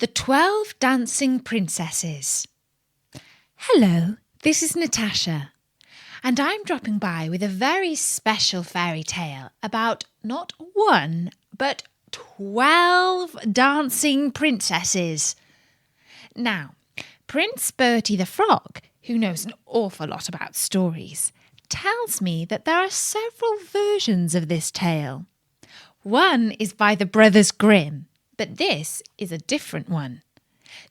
The 12 Dancing Princesses. Hello, this is Natasha, and I'm dropping by with a very special fairy tale about not one, but 12 dancing princesses. Now, Prince Bertie the Frog, who knows an awful lot about stories, tells me that there are several versions of this tale. One is by the Brothers Grimm, but this is a different one.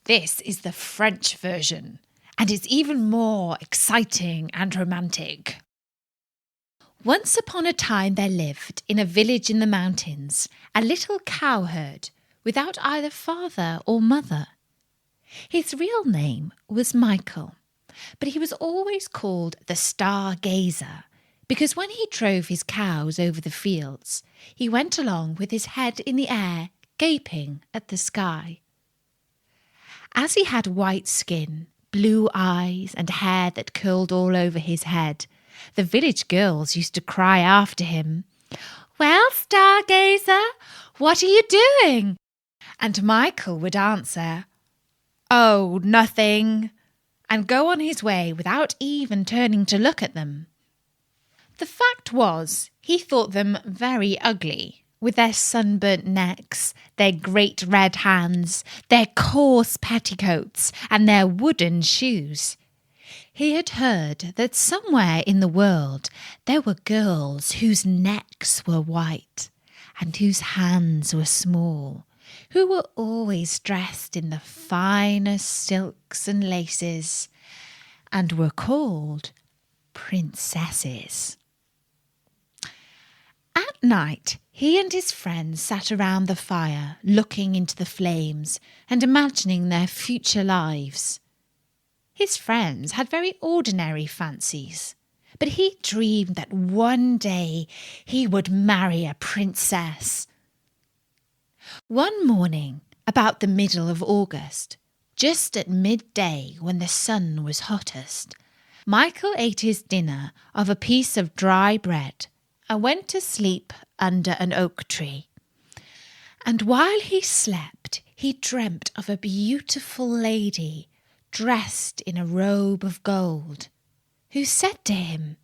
This is the French version, and it's even more exciting and romantic. Once upon a time there lived, in a village in the mountains, a little cowherd without either father or mother. His real name was Michael, but he was always called the Stargazer, because when he drove his cows over the fields, he went along with his head in the air, gaping at the sky. As he had white skin, blue eyes, and hair that curled all over his head, the village girls used to cry after him, "Well, Stargazer, what are you doing?" And Michael would answer, "Oh, nothing," and go on his way without even turning to look at them. The fact was, he thought them very ugly, with their sunburnt necks, their great red hands, their coarse petticoats, and their wooden shoes. He had heard that somewhere in the world there were girls whose necks were white and whose hands were small, who were always dressed in the finest silks and laces, and were called princesses. At night, he and his friends sat around the fire, looking into the flames and imagining their future lives. His friends had very ordinary fancies, but he dreamed that one day he would marry a princess. One morning, about the middle of August, just at midday when the sun was hottest, Michael ate his dinner of a piece of dry bread and went to sleep under an oak tree. And while he slept, he dreamt of a beautiful lady dressed in a robe of gold, who said to him,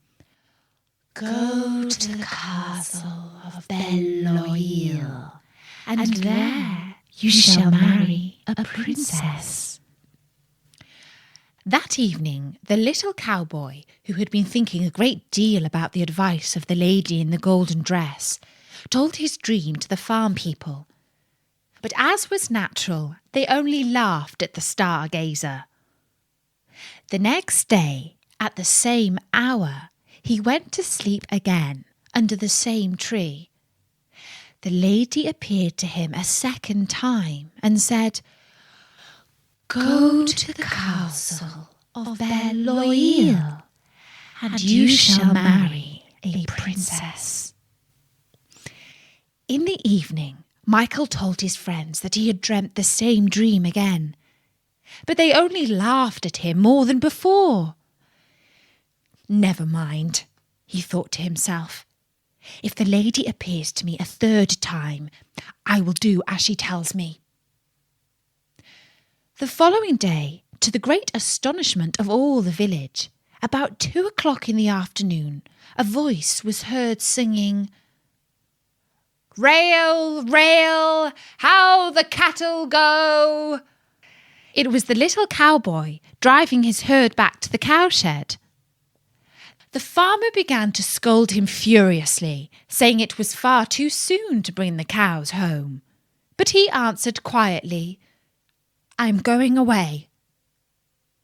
"Go to the castle of Belle-Isle, and there you shall marry a princess." That evening, the little cowboy, who had been thinking a great deal about the advice of the lady in the golden dress, told his dream to the farm people. But as was natural, they only laughed at the Stargazer. The next day, at the same hour, he went to sleep again under the same tree. The lady appeared to him a second time and said, "Go to the castle of Belle-Isle, and you shall marry a princess." In the evening, Michael told his friends that he had dreamt the same dream again, but they only laughed at him more than before. "Never mind," he thought to himself. "If the lady appears to me a third time, I will do as she tells me." The following day, to the great astonishment of all the village, about 2 o'clock in the afternoon, a voice was heard singing, "Rail, rail, how the cattle go!" It was the little cowboy driving his herd back to the cowshed. The farmer began to scold him furiously, saying it was far too soon to bring the cows home. But he answered quietly, "I'm going away,"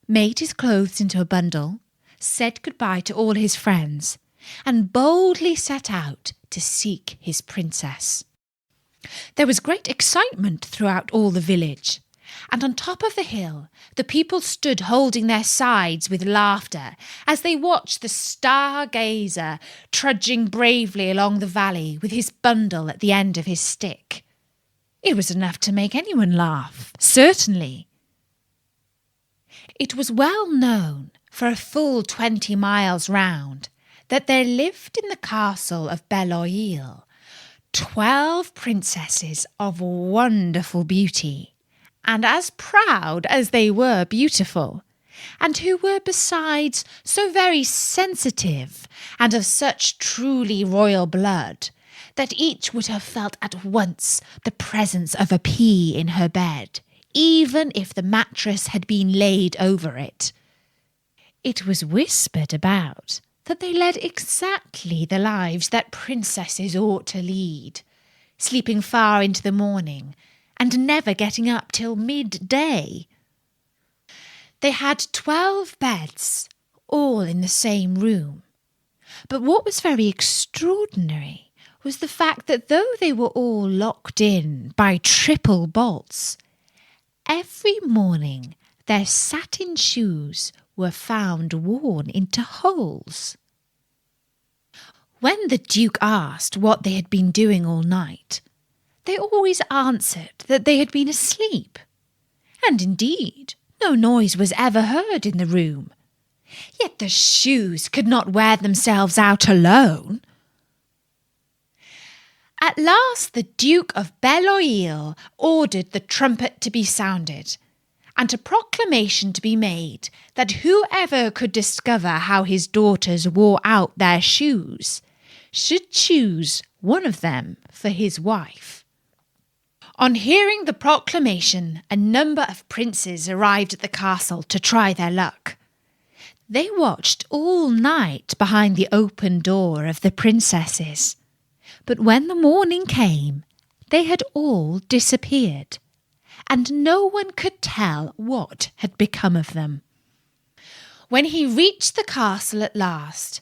made his clothes into a bundle, said goodbye to all his friends, and boldly set out to seek his princess. There was great excitement throughout all the village, and on top of the hill the people stood holding their sides with laughter as they watched the Stargazer trudging bravely along the valley with his bundle at the end of his stick. It was enough to make anyone laugh, certainly. It was well known for a full 20 miles round that there lived in the castle of Belle-Isle 12 princesses of wonderful beauty, and as proud as they were beautiful, and who were besides so very sensitive and of such truly royal blood, that each would have felt at once the presence of a pea in her bed, even if the mattress had been laid over it. It was whispered about that they led exactly the lives that princesses ought to lead, sleeping far into the morning and never getting up till midday. They had 12 beds, all in the same room. But what was very extraordinary was the fact that though they were all locked in by triple bolts, every morning their satin shoes were found worn into holes. When the Duke asked what they had been doing all night, they always answered that they had been asleep. And indeed, no noise was ever heard in the room. Yet the shoes could not wear themselves out alone. At last the Duke of Belle-Isle ordered the trumpet to be sounded, and a proclamation to be made that whoever could discover how his daughters wore out their shoes should choose one of them for his wife. On hearing the proclamation, a number of princes arrived at the castle to try their luck. They watched all night behind the open door of the princesses, but when the morning came, they had all disappeared, and no one could tell what had become of them. When he reached the castle at last,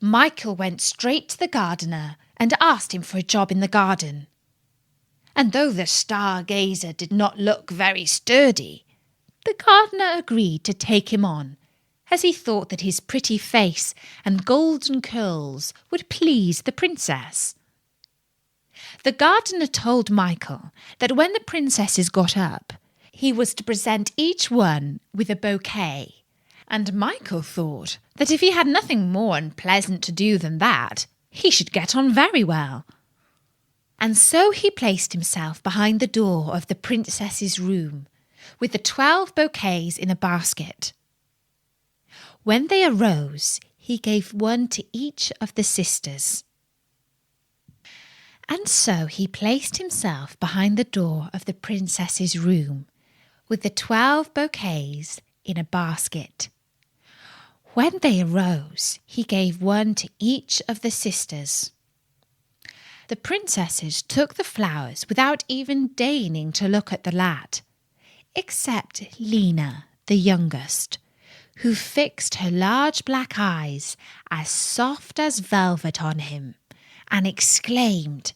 Michael went straight to the gardener and asked him for a job in the garden. And though the Stargazer did not look very sturdy, the gardener agreed to take him on, as he thought that his pretty face and golden curls would please the princess. The gardener told Michael that when the princesses got up, he was to present each one with a bouquet, and Michael thought that if he had nothing more unpleasant to do than that, he should get on very well. And so he placed himself behind the door of the princess's room, with the 12 bouquets in a basket. When they arose, he gave one to each of the sisters. And so he placed himself behind the door of the princess's room, with the 12 bouquets in a basket. When they arose, he gave one to each of the sisters. The princesses took the flowers without even deigning to look at the lad, except Lena, the youngest, who fixed her large black eyes as soft as velvet on him, and exclaimed,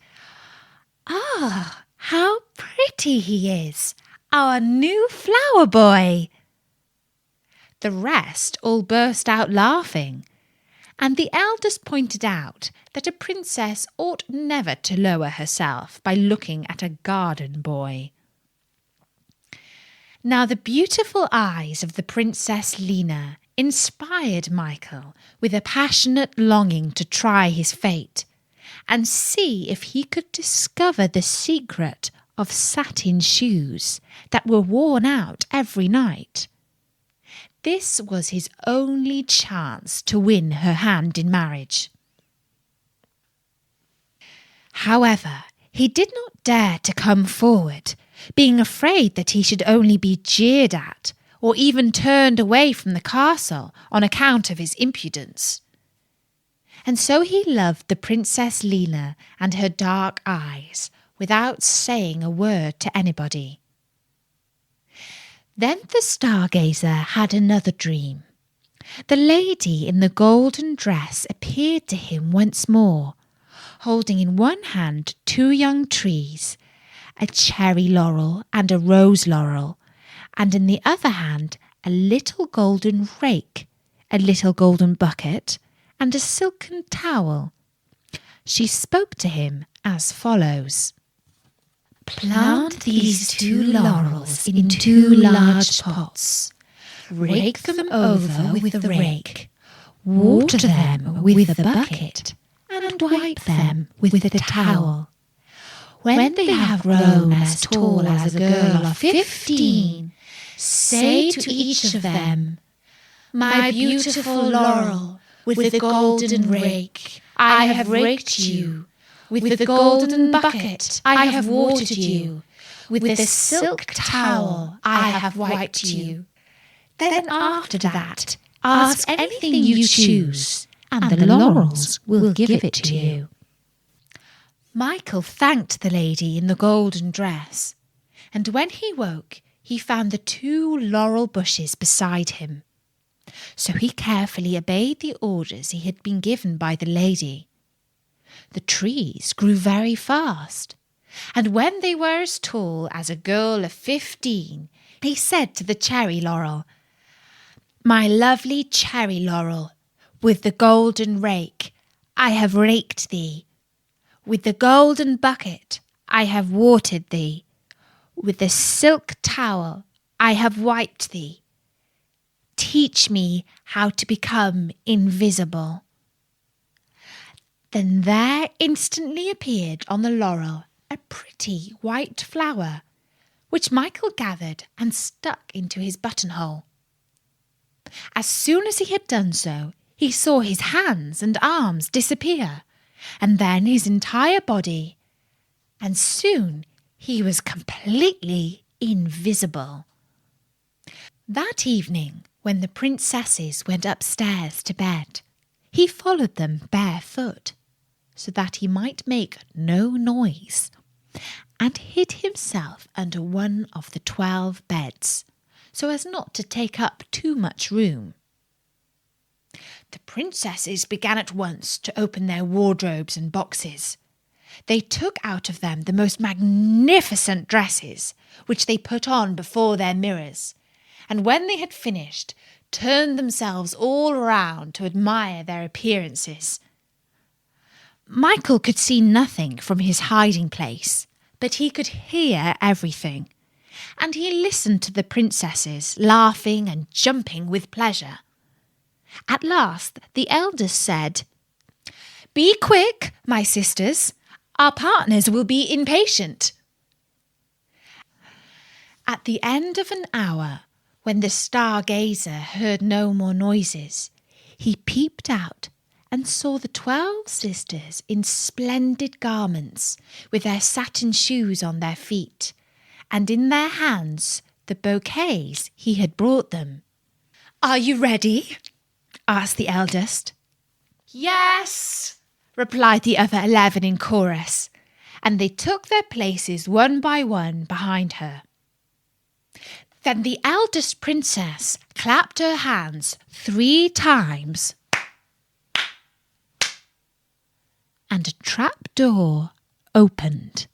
"Ah, how pretty he is, our new flower boy!" The rest all burst out laughing, and the eldest pointed out that a princess ought never to lower herself by looking at a garden boy. Now the beautiful eyes of the Princess Lena inspired Michael with a passionate longing to try his fate, and see if he could discover the secret of satin shoes that were worn out every night. This was his only chance to win her hand in marriage. However, he did not dare to come forward, being afraid that he should only be jeered at or even turned away from the castle on account of his impudence. And so he loved the Princess Lena and her dark eyes without saying a word to anybody. Then the Stargazer had another dream. The lady in the golden dress appeared to him once more, holding in one hand 2 young trees, a cherry laurel and a rose laurel, and in the other hand a little golden rake, a little golden bucket, and a silken towel. She spoke to him as follows. "Plant these 2 laurels in 2 large pots. Rake them over with the rake. Water them with the bucket, and wipe them with the towel. When they have grown as tall as a girl of 15, say to each of them, "My beautiful laurel, with the golden rake, I have raked you. With the golden bucket, I have watered you. With the silk towel, I have wiped you." Then after that, ask anything you choose, and the laurels will give it to you. Michael thanked the lady in the golden dress, and when he woke, he found the 2 laurel bushes beside him. So he carefully obeyed the orders he had been given by the lady. The trees grew very fast, and when they were as tall as a girl of 15, he said to the cherry laurel, "My lovely cherry laurel, with the golden rake, I have raked thee. With the golden bucket, I have watered thee. With the silk towel, I have wiped thee. Teach me how to become invisible." Then there instantly appeared on the laurel a pretty white flower, which Michael gathered and stuck into his buttonhole. As soon as he had done so, he saw his hands and arms disappear, and then his entire body, and soon he was completely invisible. That evening, when the princesses went upstairs to bed, he followed them barefoot, so that he might make no noise, and hid himself under one of the 12 beds, so as not to take up too much room. The princesses began at once to open their wardrobes and boxes. They took out of them the most magnificent dresses, which they put on before their mirrors, and when they had finished, turned themselves all round to admire their appearances. Michael could see nothing from his hiding place, but he could hear everything, and he listened to the princesses laughing and jumping with pleasure. At last the eldest said, "Be quick, my sisters, our partners will be impatient." At the end of an hour, when the Stargazer heard no more noises, he peeped out and saw the 12 sisters in splendid garments, with their satin shoes on their feet, and in their hands the bouquets he had brought them. "Are you ready?" asked the eldest. "Yes," replied the other 11 in chorus, and they took their places one by one behind her. Then the eldest princess clapped her hands 3 times, and a trap door opened.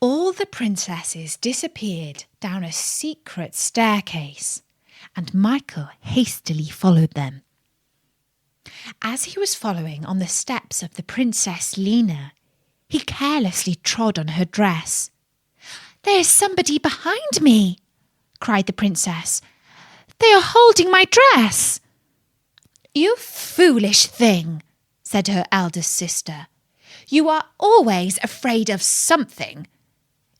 All the princesses disappeared down a secret staircase, and Michael hastily followed them. As he was following on the steps of the Princess Lena, he carelessly trod on her dress. "There's somebody behind me," cried the princess. "They are holding my dress." "You foolish thing," said her eldest sister. "You are always afraid of something.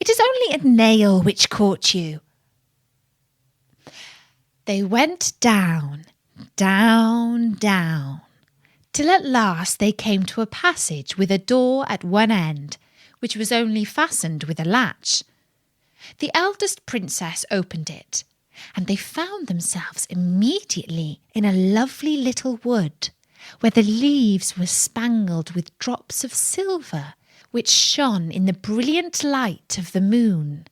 It is only a nail which caught you." They went down, down, down, till at last they came to a passage with a door at one end, which was only fastened with a latch. The eldest princess opened it, and they found themselves immediately in a lovely little wood, where the leaves were spangled with drops of silver, which shone in the brilliant light of the moon.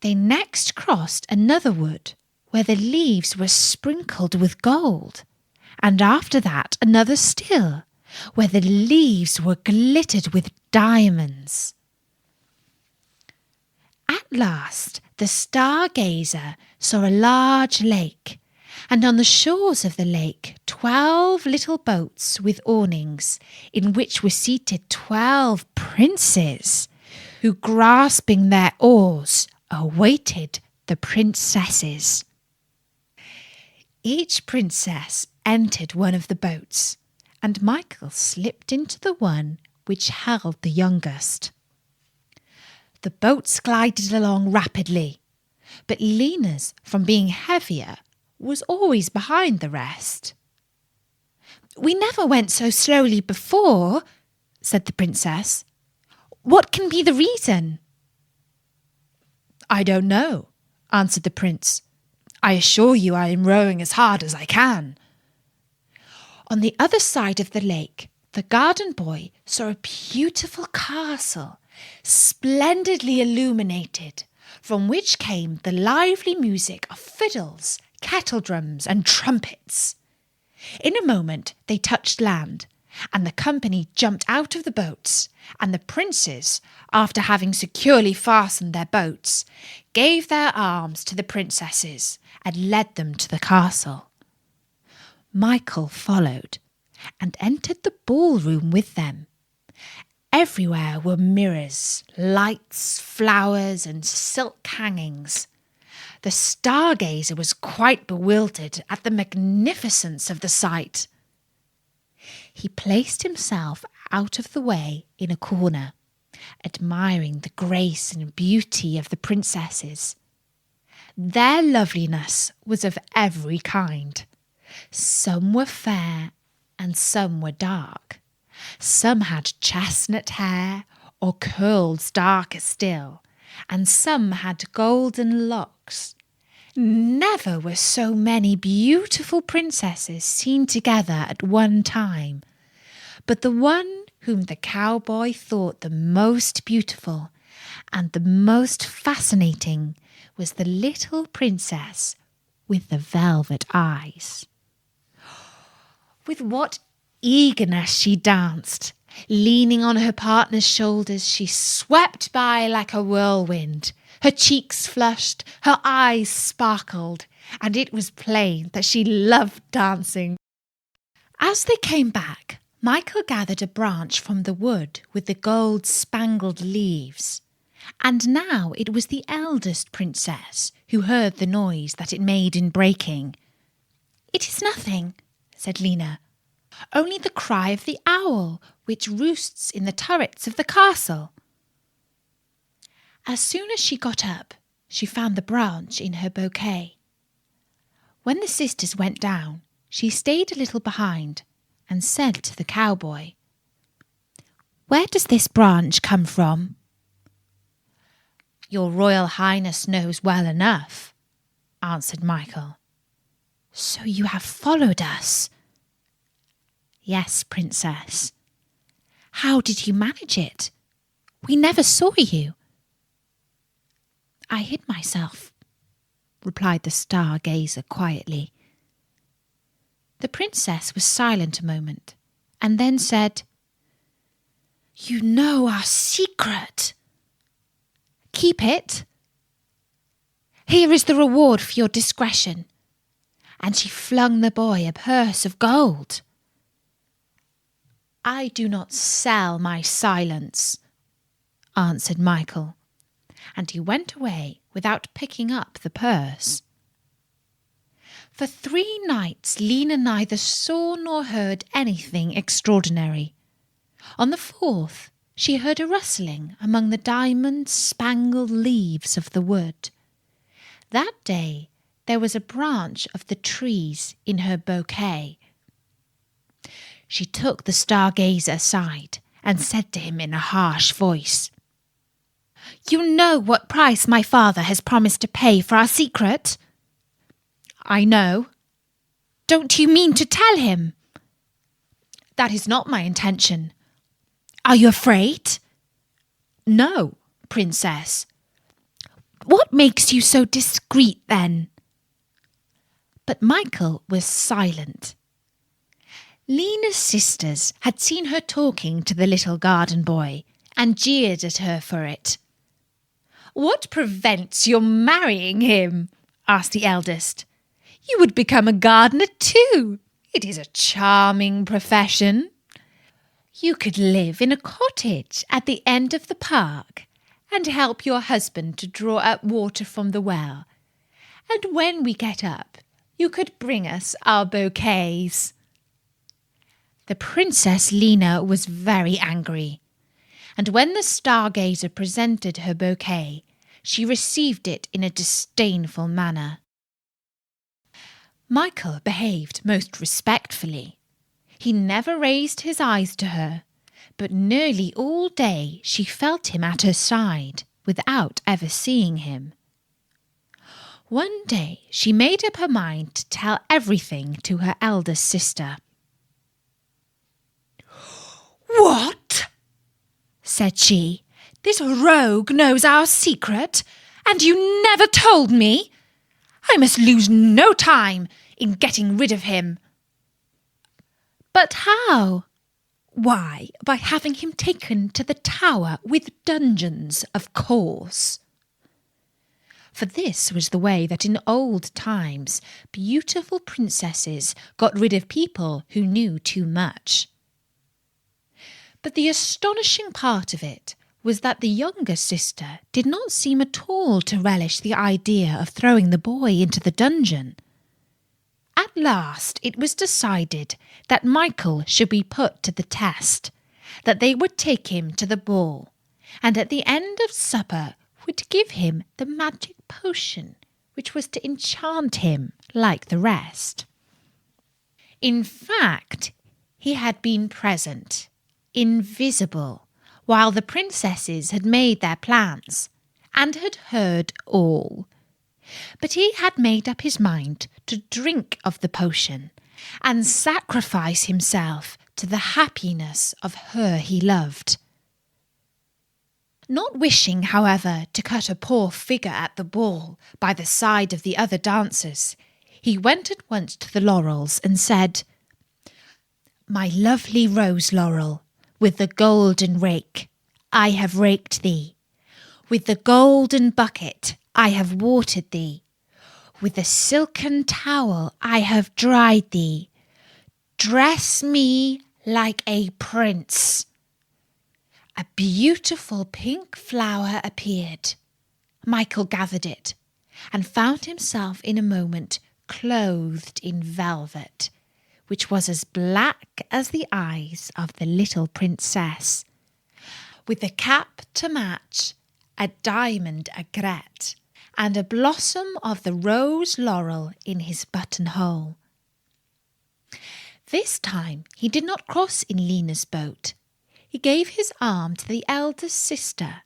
They next crossed another wood, where the leaves were sprinkled with gold, and after that another still, where the leaves were glittered with diamonds. At last the Stargazer saw a large lake, and on the shores of the lake 12 little boats with awnings, in which were seated 12 princes, who, grasping their oars, awaited the princesses. Each princess entered one of the boats, and Michael slipped into the one which held the youngest. The boats glided along rapidly, but Lena's, from being heavier, was always behind the rest. "We never went so slowly before," said the princess. "What can be the reason?" "I don't know," answered the prince. "I assure you I am rowing as hard as I can." On the other side of the lake, the garden boy saw a beautiful castle, splendidly illuminated, from which came the lively music of fiddles, kettledrums, and trumpets. In a moment they touched land, and the company jumped out of the boats, and the princes, after having securely fastened their boats, gave their arms to the princesses and led them to the castle. Michael followed and entered the ballroom with them. Everywhere were mirrors, lights, flowers, and silk hangings. The Stargazer was quite bewildered at the magnificence of the sight. He placed himself out of the way in a corner, admiring the grace and beauty of the princesses. Their loveliness was of every kind. Some were fair and some were dark. Some had chestnut hair or curls darker still, and some had golden locks. Never were so many beautiful princesses seen together at one time, but the one whom the cowboy thought the most beautiful and the most fascinating was the little princess with the velvet eyes. With what eagerness she danced! Leaning on her partner's shoulders, she swept by like a whirlwind. Her cheeks flushed, her eyes sparkled, and it was plain that she loved dancing. As they came back, Michael gathered a branch from the wood with the gold-spangled leaves, and now it was the eldest princess who heard the noise that it made in breaking. "It is nothing," said Lena. "Only the cry of the owl, which roosts in the turrets of the castle." As soon as she got up, she found the branch in her bouquet. When the sisters went down, she stayed a little behind and said to the cowboy, "Where does this branch come from?" "Your Royal Highness knows well enough," answered Michael. "So you have followed us?" "Yes, Princess." "How did you manage it? We never saw you." "I hid myself," replied the Stargazer quietly. The princess was silent a moment, and then said, "You know our secret." "Keep it. Here is the reward for your discretion." And she flung the boy a purse of gold. "I do not sell my silence," answered Michael, and he went away without picking up the purse. For 3 nights Lena neither saw nor heard anything extraordinary. On the 4th, she heard a rustling among the diamond-spangled leaves of the wood. That day there was a branch of the trees in her bouquet. She took the Stargazer aside and said to him in a harsh voice, "You know what price my father has promised to pay for our secret?" "I know." "Don't you mean to tell him?" "That is not my intention." "Are you afraid?" "No, Princess." "What makes you so discreet then?" But Michael was silent. Lena's sisters had seen her talking to the little garden boy and jeered at her for it. "What prevents your marrying him?" asked the eldest. "You would become a gardener too. It is a charming profession. You could live in a cottage at the end of the park and help your husband to draw up water from the well. And when we get up, you could bring us our bouquets." The Princess Lena was very angry, and when the Stargazer presented her bouquet, she received it in a disdainful manner. Michael behaved most respectfully. He never raised his eyes to her, but nearly all day she felt him at her side without ever seeing him. One day she made up her mind to tell everything to her eldest sister. "What?" said she. "This rogue knows our secret, and you never told me? I must lose no time in getting rid of him." "But how?" "Why, by having him taken to the tower with dungeons, of course." For this was the way that in old times beautiful princesses got rid of people who knew too much. But the astonishing part of it was that the younger sister did not seem at all to relish the idea of throwing the boy into the dungeon. At last it was decided that Michael should be put to the test, that they would take him to the ball, and at the end of supper would give him the magic potion which was to enchant him like the rest. In fact, he had been present, invisible, while the princesses had made their plans, and had heard all. But he had made up his mind to drink of the potion and sacrifice himself to the happiness of her he loved. Not wishing, however, to cut a poor figure at the ball by the side of the other dancers, he went at once to the laurels and said, "My lovely rose laurel, with the golden rake, I have raked thee. With the golden bucket, I have watered thee. With the silken towel, I have dried thee. Dress me like a prince." A beautiful pink flower appeared. Michael gathered it, and found himself in a moment clothed in velvet, which was as black as the eyes of the little princess, with a cap to match, a diamond aigrette, and a blossom of the rose laurel in his buttonhole. This time he did not cross in Lena's boat. He gave his arm to the eldest sister,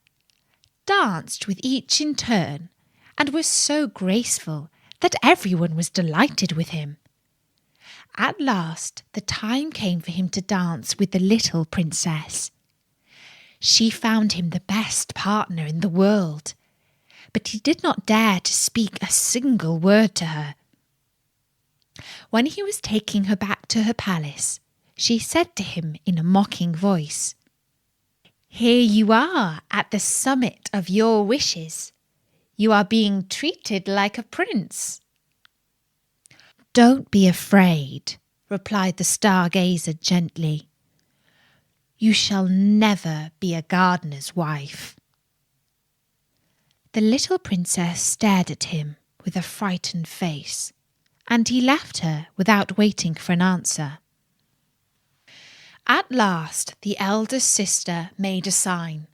danced with each in turn, and was so graceful that everyone was delighted with him. At last the time came for him to dance with the little princess. She found him the best partner in the world, but he did not dare to speak a single word to her. When he was taking her back to her palace, she said to him in a mocking voice, "Here you are at the summit of your wishes. You are being treated like a prince." "Don't be afraid," replied the Stargazer gently. "You shall never be a gardener's wife." The little princess stared at him with a frightened face, and he left her without waiting for an answer. At last the eldest sister made a sign,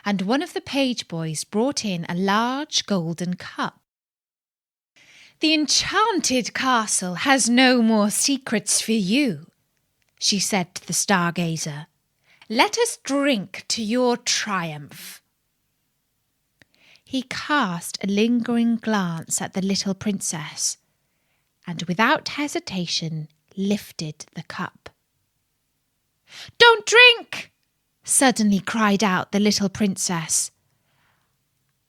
and one of the page boys brought in a large golden cup. "The enchanted castle has no more secrets for you," she said to the Stargazer. "Let us drink to your triumph." He cast a lingering glance at the little princess, and without hesitation lifted the cup. "Don't drink!" suddenly cried out the little princess.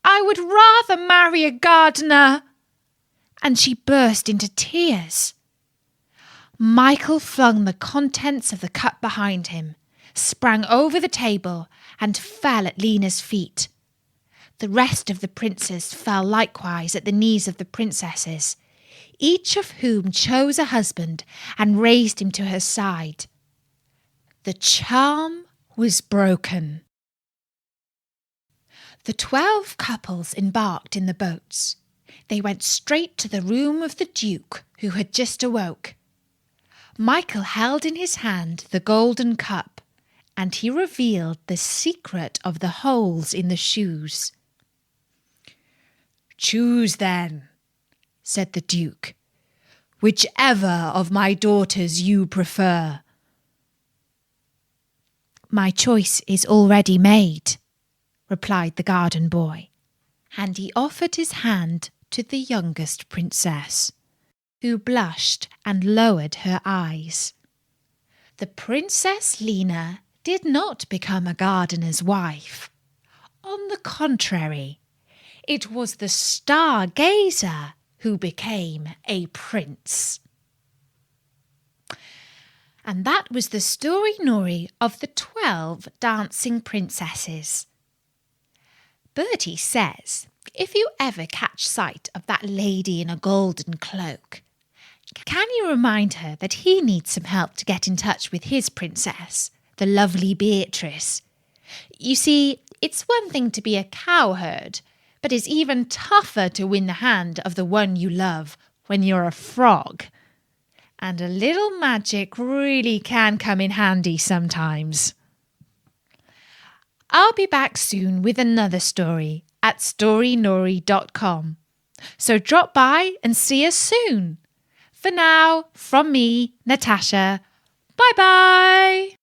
"I would rather marry a gardener!" And she burst into tears. Michael flung the contents of the cup behind him, sprang over the table, and fell at Lena's feet. The rest of the princes fell likewise at the knees of the princesses, each of whom chose a husband and raised him to her side. The charm was broken. The 12 couples embarked in the boats. They went straight to the room of the Duke, who had just awoke. Michael held in his hand the golden cup, and he revealed the secret of the holes in the shoes. "Choose then," said the Duke, "whichever of my daughters you prefer." "My choice is already made," replied the garden boy, and he offered his hand to the youngest princess, who blushed and lowered her eyes. The Princess Lena did not become a gardener's wife. On the contrary, it was the Stargazer who became a prince. And that was the story of the 12 dancing princesses. Bertie says, if you ever catch sight of that lady in a golden cloak, can you remind her that he needs some help to get in touch with his princess, the lovely Beatrice? You see, it's one thing to be a cowherd, but it's even tougher to win the hand of the one you love when you're a frog. And a little magic really can come in handy sometimes. I'll be back soon with another story at storynori.com. So drop by and see us soon. For now, from me, Natasha, bye-bye.